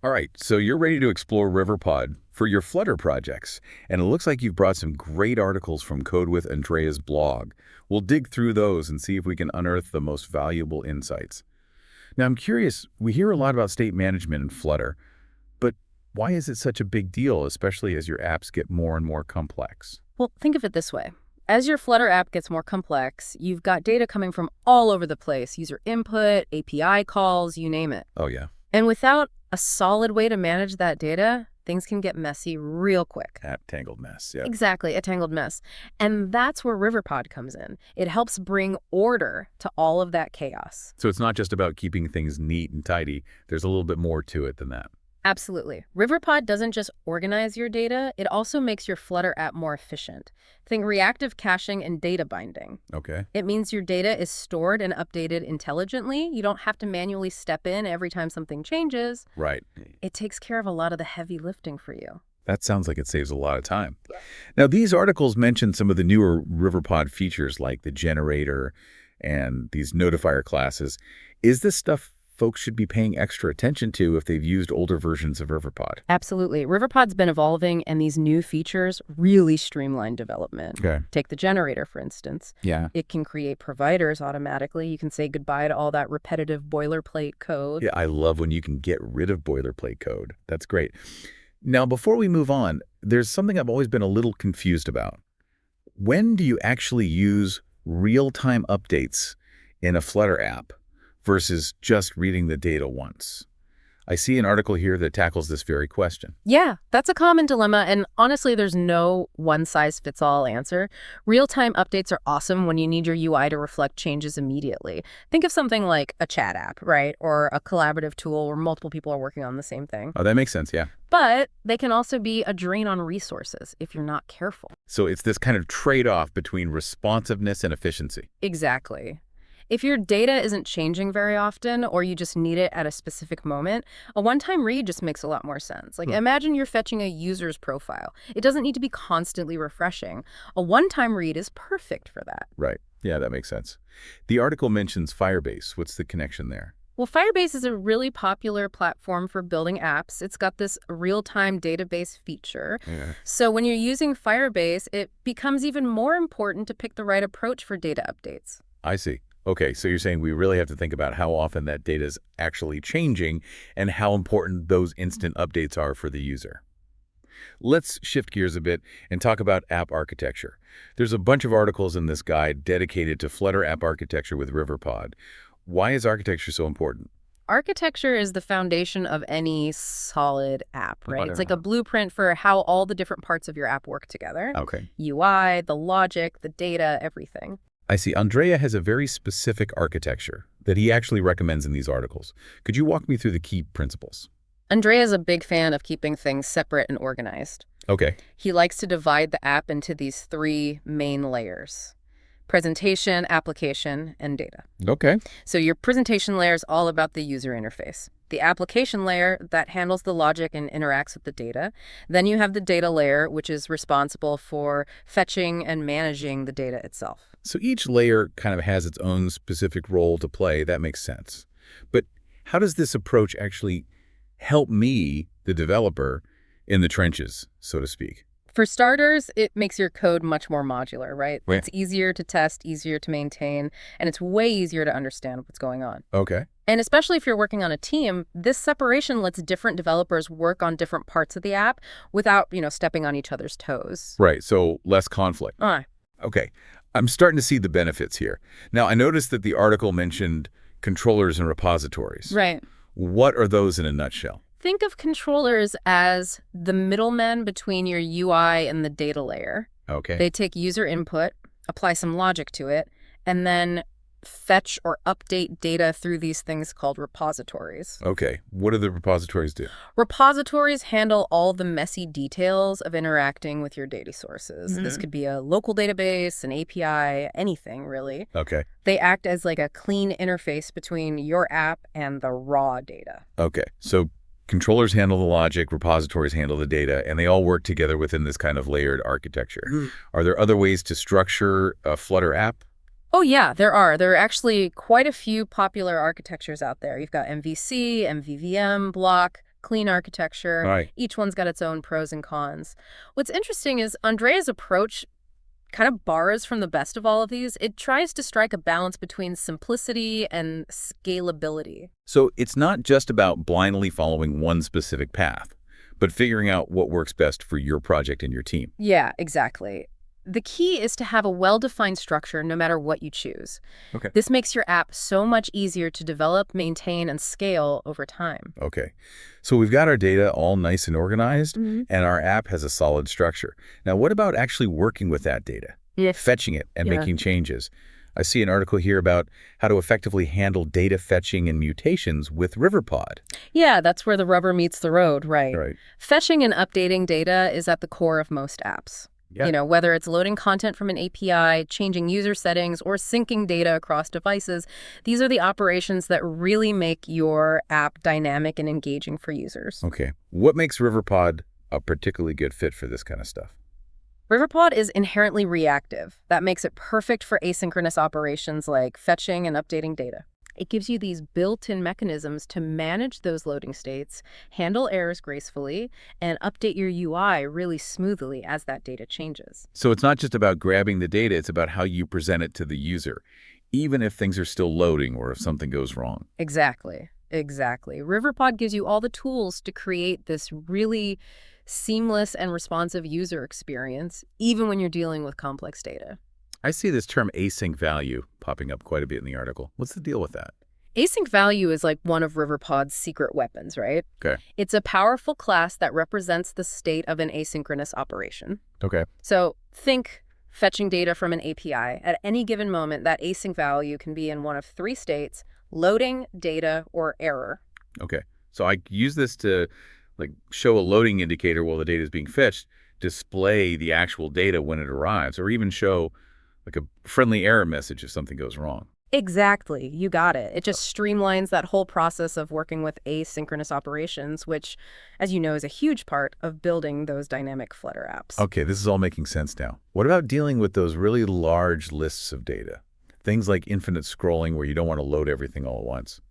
All right, so you're ready to explore Riverpod for your Flutter projects, and it looks like you've brought some great articles from Code with Andrea's blog. We'll dig through those and see if we can unearth the most valuable insights. Now, I'm curious, we hear a lot about state management in Flutter, but why is it such a big deal, especially as your apps get more and more complex? Well, think of it this way. As your Flutter app gets more complex, you've got data coming from all over the place, user input, API calls, you name it. Oh, yeah, And without a solid way to manage that data, things can get messy real quick. app tangled mess, yeah. Exactly, a tangled mess. And that's where Riverpod comes in. It helps bring order to all of that chaos. So it's not just about keeping things neat and tidy. There's a little bit more to it than that. Absolutely. Riverpod doesn't just organize your data, it also makes your Flutter app more efficient. Think reactive caching and data binding. Okay. It means your data is stored and updated intelligently. You don't have to manually step in every time something changes. Right. It takes care of a lot of the heavy lifting for you. That sounds like it saves a lot of time. Now, these articles mention some of the newer Riverpod features like the generator and these notifier classes. Is this stuff folks should be paying extra attention to if they've used older versions of Riverpod? Absolutely. Riverpod's been evolving, and these new features really streamline development. Okay. Take the generator, for instance. Yeah. It can create providers automatically. You can say goodbye to all that repetitive boilerplate code. Yeah, I love when you can get rid of boilerplate code. That's great. Now, before we move on, there's something I've always been a little confused about. When do you actually use real-time updates in a Flutter app versus just reading the data once? I see an article here that tackles this very question. Yeah, that's a common dilemma, and honestly, there's no one-size-fits-all answer. Real-time updates are awesome when you need your UI to reflect changes immediately. Think of something like a chat app, right? Or a collaborative tool where multiple people are working on the same thing. Oh, that makes sense, yeah. But they can also be a drain on resources if you're not careful. So it's this kind of trade-off between responsiveness and efficiency. Exactly. If your data isn't changing very often or you just need it at a specific moment, a one-time read just makes a lot more sense. Like imagine you're fetching a user's profile. It doesn't need to be constantly refreshing. A one-time read is perfect for that. Right. Yeah, that makes sense. The article mentions Firebase. What's the connection there? Well, Firebase is a really popular platform for building apps. It's got this real-time database feature. Yeah. So when you're using Firebase, it becomes even more important to pick the right approach for data updates. I see. Okay, so you're saying we really have to think about how often that data is actually changing and how important those instant updates are for the user. Let's shift gears a bit and talk about app architecture. There's a bunch of articles in this guide dedicated to Flutter app architecture with Riverpod. Why is architecture so important? Architecture is the foundation of any solid app, right? It's like a blueprint for how all the different parts of your app work together. Okay. UI, the logic, the data, everything. I see. Andrea has a very specific architecture that he actually recommends in these articles. Could you walk me through the key principles? Andrea is a big fan of keeping things separate and organized. Okay. He likes to divide the app into these three main layers: presentation, application, and data. Okay. So your presentation layer is all about the user interface. The application layer, that handles the logic and interacts with the data. Then you have the data layer, which is responsible for fetching and managing the data itself. So each layer kind of has its own specific role to play. That makes sense. But how does this approach actually help me, the developer, in the trenches, so to speak? For starters, it makes your code much more modular, right? Right. It's easier to test, easier to maintain, and it's way easier to understand what's going on. Okay. And especially if you're working on a team, this separation lets different developers work on different parts of the app without, stepping on each other's toes. Right. So less conflict. Okay. I'm starting to see the benefits here. Now, I noticed that the article mentioned controllers and repositories. Right. What are those in a nutshell? Think of controllers as the middlemen between your UI and the data layer. Okay. They take user input, apply some logic to it, and then fetch or update data through these things called repositories. Okay. What do the repositories do? Repositories handle all the messy details of interacting with your data sources. This could be a local database, an API, anything really. Okay. They act as like a clean interface between your app and the raw data. Okay. So controllers handle the logic, repositories handle the data, and they all work together within this kind of layered architecture. Are there other ways to structure a Flutter app? Oh, yeah, there are. There are actually quite a few popular architectures out there. You've got MVC, MVVM, Block, clean architecture. Right. Each one's got its own pros and cons. What's interesting is Andrea's approach kind of borrows from the best of all of these. It tries to strike a balance between simplicity and scalability. So it's not just about blindly following one specific path, but figuring out what works best for your project and your team. Yeah, exactly. The key is to have a well-defined structure no matter what you choose. Okay. This makes your app so much easier to develop, maintain, and scale over time. Okay. So we've got our data all nice and organized, Mhm. and our app has a solid structure. Now, what about actually working with that data? Yeah. Fetching it and Yeah. making changes. I see an article here about how to effectively handle data fetching and mutations with Riverpod. Yeah, that's where the rubber meets the road, right? Right. Fetching and updating data is at the core of most apps. Yeah. Whether it's loading content from an API, changing user settings, or syncing data across devices, these are the operations that really make your app dynamic and engaging for users. Okay. What makes Riverpod a particularly good fit for this kind of stuff? Riverpod is inherently reactive. That makes it perfect for asynchronous operations like fetching and updating data. It gives you these built-in mechanisms to manage those loading states, handle errors gracefully, and update your UI really smoothly as that data changes. So it's not just about grabbing the data, it's about how you present it to the user, even if things are still loading or if something goes wrong. Exactly. Riverpod gives you all the tools to create this really seamless and responsive user experience, even when you're dealing with complex data. I see this term async value popping up quite a bit in the article. What's the deal with that? Async value is like one of Riverpod's secret weapons, right? Okay. It's a powerful class that represents the state of an asynchronous operation. Okay. So think fetching data from an API. At any given moment, that async value can be in one of three states: loading, data, or error. Okay. So I use this to show a loading indicator while the data is being fetched, display the actual data when it arrives, or even show a friendly error message if something goes wrong. Exactly. You got it. It just streamlines that whole process of working with asynchronous operations, which, as you know, is a huge part of building those dynamic Flutter apps. Okay, this is all making sense now. What about dealing with those really large lists of data? Things like infinite scrolling where you don't want to load everything all at once.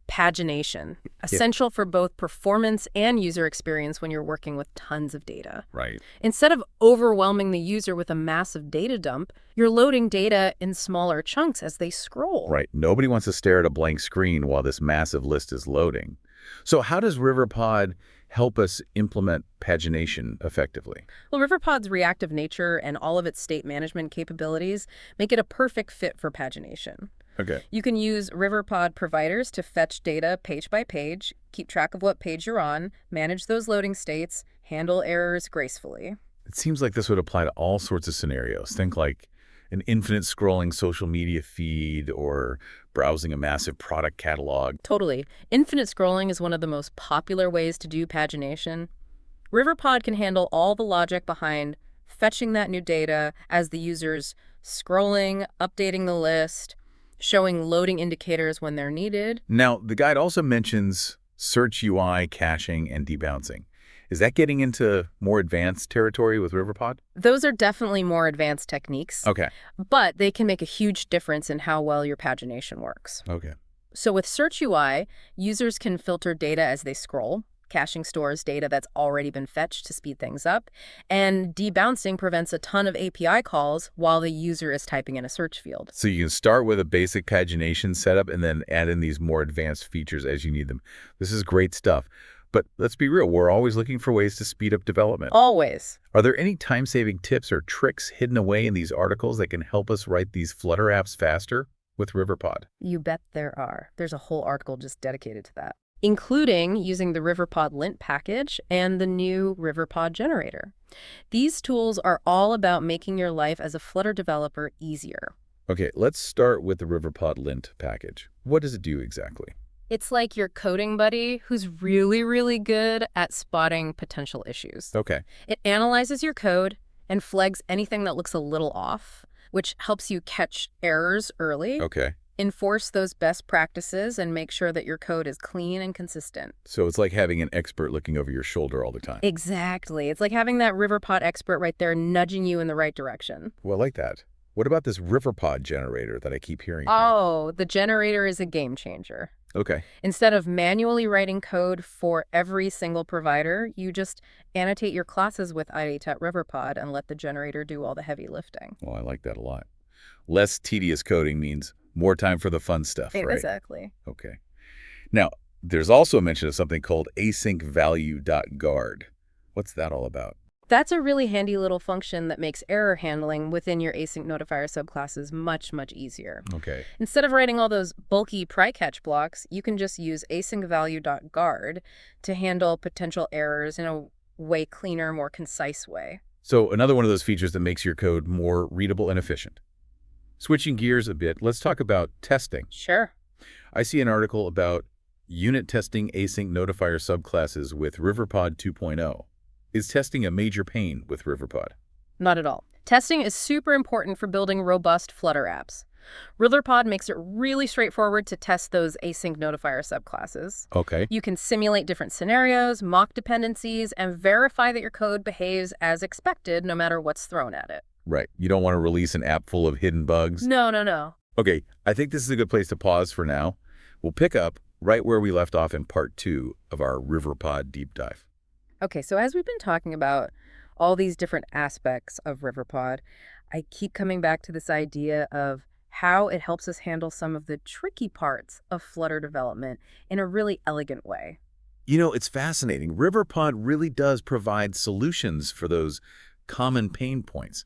Pagination. Essential for both performance and user experience when you're working with tons of data. Right. Instead of overwhelming the user with a massive data dump, you're loading data in smaller chunks as they scroll. Right. Nobody wants to stare at a blank screen while this massive list is loading. So how does Riverpod help us implement pagination effectively? Well, Riverpod's reactive nature and all of its state management capabilities make it a perfect fit for pagination. Okay. You can use Riverpod providers to fetch data page by page, keep track of what page you're on, manage those loading states, handle errors gracefully. It seems like this would apply to all sorts of scenarios. Think like an infinite scrolling social media feed or browsing a massive product catalog. Totally. Infinite scrolling is one of the most popular ways to do pagination. Riverpod can handle all the logic behind fetching that new data as the user's scrolling, updating the list, showing loading indicators when they're needed. Now, the guide also mentions search UI, caching, and debouncing. Is that getting into more advanced territory with Riverpod? Those are definitely more advanced techniques, Okay. but they can make a huge difference in how well your pagination works. Okay. So with Search UI, users can filter data as they scroll. Caching stores data that's already been fetched to speed things up. And debouncing prevents a ton of API calls while the user is typing in a search field. So you can start with a basic pagination setup and then add in these more advanced features as you need them. This is great stuff. But let's be real, we're always looking for ways to speed up development. Always. Are there any time-saving tips or tricks hidden away in these articles that can help us write these Flutter apps faster with Riverpod? You bet there are. There's a whole article just dedicated to that, including using the Riverpod lint package and the new Riverpod generator. These tools are all about making your life as a Flutter developer easier. Okay, let's start with the Riverpod lint package. What does it do exactly? It's like your coding buddy who's really, really good at spotting potential issues. Okay. It analyzes your code and flags anything that looks a little off, which helps you catch errors early. Okay. Enforce those best practices and make sure that your code is clean and consistent. So it's like having an expert looking over your shoulder all the time. Exactly. It's like having that Riverpod expert right there nudging you in the right direction. Well, I like that. What about this Riverpod generator that I keep hearing about? Oh, the generator is a game changer. Okay. Instead of manually writing code for every single provider, you just annotate your classes with Riverpod and let the generator do all the heavy lifting. Well, I like that a lot. Less tedious coding means more time for the fun stuff, right? Exactly. Okay. Now, there's also a mention of something called async value.guard. What's that all about? That's a really handy little function that makes error handling within your async notifier subclasses much, much easier. Okay. Instead of writing all those bulky try-catch blocks, you can just use async value.guard to handle potential errors in a way cleaner, more concise way. So another one of those features that makes your code more readable and efficient. Switching gears a bit, let's talk about testing. Sure. I see an article about unit testing async notifier subclasses with Riverpod 2.0. Is testing a major pain with Riverpod? Not at all. Testing is super important for building robust Flutter apps. Riverpod makes it really straightforward to test those async notifier subclasses. Okay. You can simulate different scenarios, mock dependencies, and verify that your code behaves as expected no matter what's thrown at it. Right. You don't want to release an app full of hidden bugs? No. Okay, I think this is a good place to pause for now. We'll pick up right where we left off in part 2 of our Riverpod deep dive. Okay, so as we've been talking about all these different aspects of Riverpod, I keep coming back to this idea of how it helps us handle some of the tricky parts of Flutter development in a really elegant way. You know, it's fascinating. Riverpod really does provide solutions for those common pain points,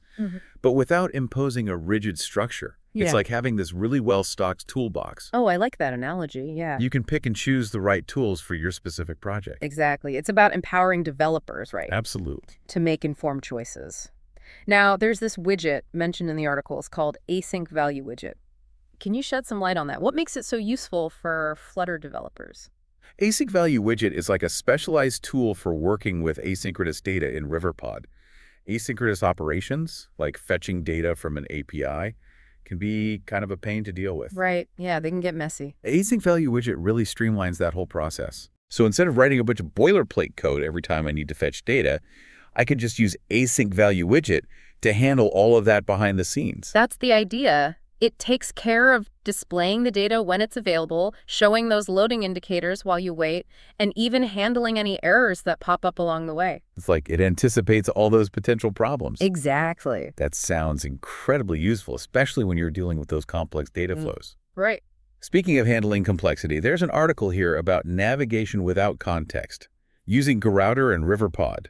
but without imposing a rigid structure. It's Yeah. like having this really well-stocked toolbox. Oh, I like that analogy, yeah. You can pick and choose the right tools for your specific project. Exactly. It's about empowering developers, right, Absolutely. to make informed choices. Now, there's this widget mentioned in the article. It's called Async Value Widget. Can you shed some light on that? What makes it so useful for Flutter developers? Async Value Widget is like a specialized tool for working with asynchronous data in Riverpod. Asynchronous operations, like fetching data from an API, can be kind of a pain to deal with. Right. Yeah, they can get messy. Async Value Widget really streamlines that whole process. So instead of writing a bunch of boilerplate code every time I need to fetch data, I could just use Async Value Widget to handle all of that behind the scenes. That's the idea. It takes care of displaying the data when it's available, showing those loading indicators while you wait, and even handling any errors that pop up along the way. It's like it anticipates all those potential problems. Exactly. That sounds incredibly useful, especially when you're dealing with those complex data flows. Right. Speaking of handling complexity, there's an article here about navigation without context, using Grouter and Riverpod.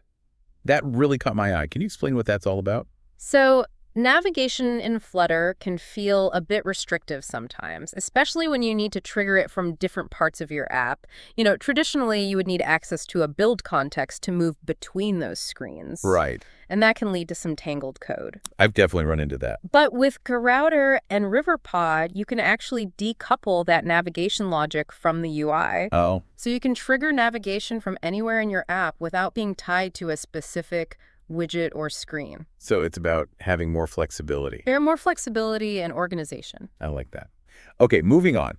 That really caught my eye. Can you explain what that's all about? So navigation in Flutter can feel a bit restrictive sometimes, especially when you need to trigger it from different parts of your app. Traditionally, you would need access to a build context to move between those screens. Right. And that can lead to some tangled code. I've definitely run into that. But with Grouter and Riverpod, you can actually decouple that navigation logic from the UI. Oh, So you can trigger navigation from anywhere in your app without being tied to a specific widget or screen. so it's about having more flexibility. There are more flexibility and organization. I like that. Okay, moving on.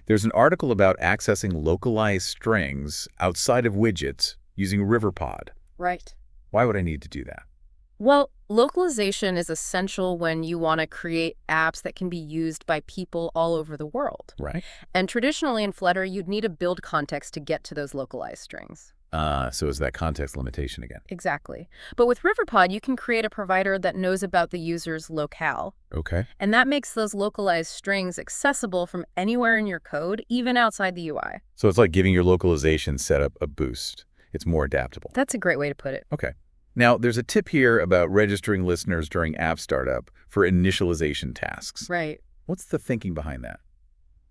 There's an article about accessing localized strings outside of widgets using Riverpod. Right. Why would I need to do that? Well, localization is essential when you want to create apps that can be used by people all over the world. Right. And traditionally in Flutter, you'd need a build context to get to those localized strings. So is that context limitation again? Exactly. But with Riverpod, you can create a provider that knows about the user's locale. Okay. And that makes those localized strings accessible from anywhere in your code, even outside the UI. So it's like giving your localization setup a boost. It's more adaptable. That's a great way to put it. Okay. Now, there's a tip here about registering listeners during app startup for initialization tasks. Right. What's the thinking behind that?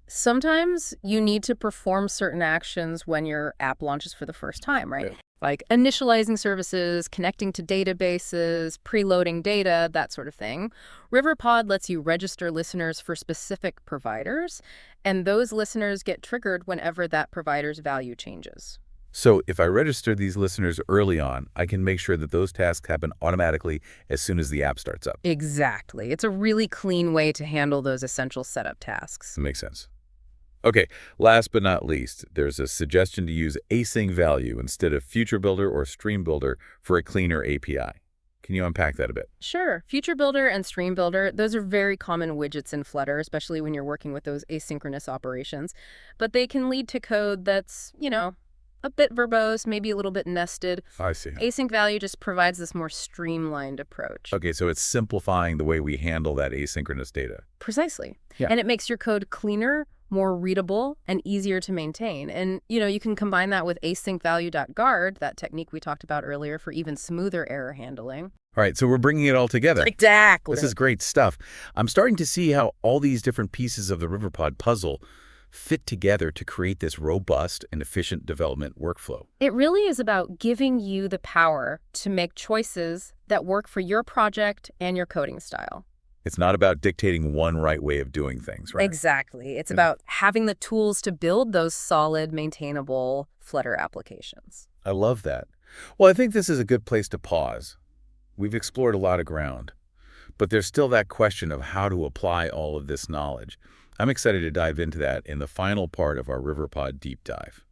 Sometimes you need to perform certain actions when your app launches for the first time, right? Yeah. Like initializing services, connecting to databases, preloading data, that sort of thing. Riverpod lets you register listeners for specific providers, and those listeners get triggered whenever that provider's value changes. So if I register these listeners early on, I can make sure that those tasks happen automatically as soon as the app starts up. Exactly. It's a really clean way to handle those essential setup tasks. That makes sense. Okay, last but not least, there's a suggestion to use async value instead of future builder or stream builder for a cleaner API. Can you unpack that a bit? Sure. Future Builder and Stream Builder, those are very common widgets in Flutter, especially when you're working with those asynchronous operations. But they can lead to code that's, a bit verbose, maybe a little bit nested. I see. Async value just provides this more streamlined approach. Okay, so it's simplifying the way we handle that asynchronous data. Precisely. Yeah. And it makes your code cleaner, more readable, and easier to maintain. And, you can combine that with async value.guard, that technique we talked about earlier, for even smoother error handling. All right, so we're bringing it all together. Exactly. This is great stuff. I'm starting to see how all these different pieces of the Riverpod puzzle fit together to create this robust and efficient development workflow. It really is about giving you the power to make choices that work for your project and your coding style. It's not about dictating one right way of doing things, right? Exactly. It's about having the tools to build those solid, maintainable Flutter applications. I love that. Well, I think this is a good place to pause. We've explored a lot of ground, but there's still that question of how to apply all of this knowledge. I'm excited to dive into that in the final part of our Riverpod deep dive.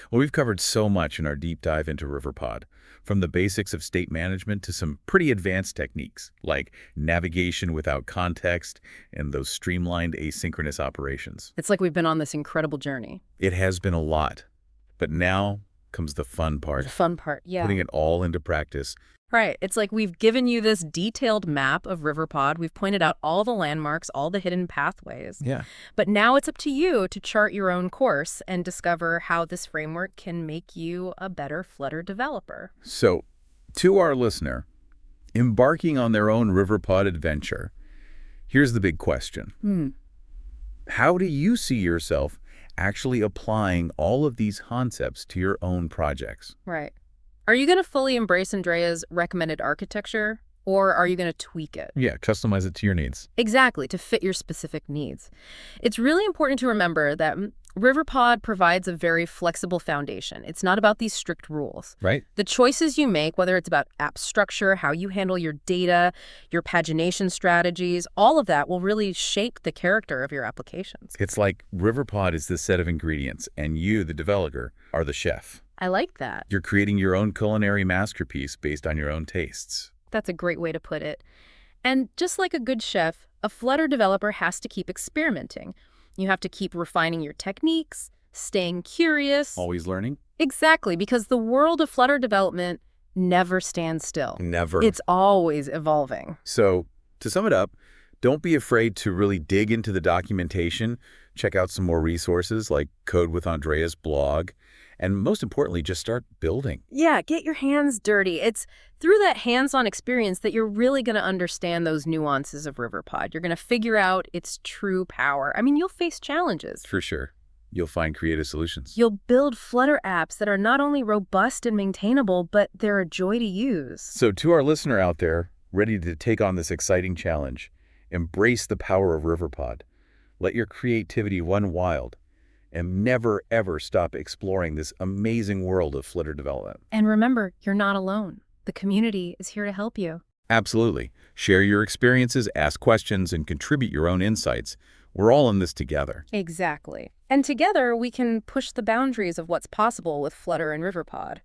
Well, we've covered so much in our deep dive into Riverpod, from the basics of state management to some pretty advanced techniques like navigation without context and those streamlined asynchronous operations. It's like we've been on this incredible journey. It has been a lot, but now comes the fun part. The fun part, yeah. Putting it all into practice. Right. It's like we've given you this detailed map of Riverpod. We've pointed out all the landmarks, all the hidden pathways. Yeah. But now it's up to you to chart your own course and discover how this framework can make you a better Flutter developer. So, to our listener, embarking on their own Riverpod adventure, here's the big question. How do you see yourself actually applying all of these concepts to your own projects? Right. Are you going to fully embrace Andrea's recommended architecture, or are you going to tweak it? Yeah, customize it to your needs. Exactly, to fit your specific needs. It's really important to remember that Riverpod provides a very flexible foundation. It's not about these strict rules. Right. The choices you make, whether it's about app structure, how you handle your data, your pagination strategies, all of that will really shape the character of your applications. It's like Riverpod is this set of ingredients, and you, the developer, are the chef. I like that. You're creating your own culinary masterpiece based on your own tastes. That's a great way to put it. And just like a good chef, a Flutter developer has to keep experimenting. You have to keep refining your techniques, staying curious. Always learning? Exactly, because the world of Flutter development never stands still. Never. It's always evolving. So, to sum it up, don't be afraid to really dig into the documentation, check out some more resources like Code with Andrea's blog, and most importantly, just start building. Yeah, get your hands dirty. It's through that hands-on experience that you're really going to understand those nuances of Riverpod. You're going to figure out its true power. I mean, you'll face challenges. For sure. You'll find creative solutions. You'll build Flutter apps that are not only robust and maintainable, but they're a joy to use. So to our listener out there, ready to take on this exciting challenge, embrace the power of Riverpod. Let your creativity run wild. And never, ever stop exploring this amazing world of Flutter development. And remember, you're not alone. The community is here to help you. Absolutely. Share your experiences, ask questions, and contribute your own insights. We're all in this together. Exactly. And together, we can push the boundaries of what's possible with Flutter and Riverpod.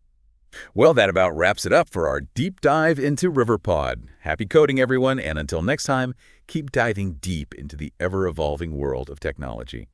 Well, that about wraps it up for our deep dive into Riverpod. Happy coding, everyone, and until next time, keep diving deep into the ever-evolving world of technology.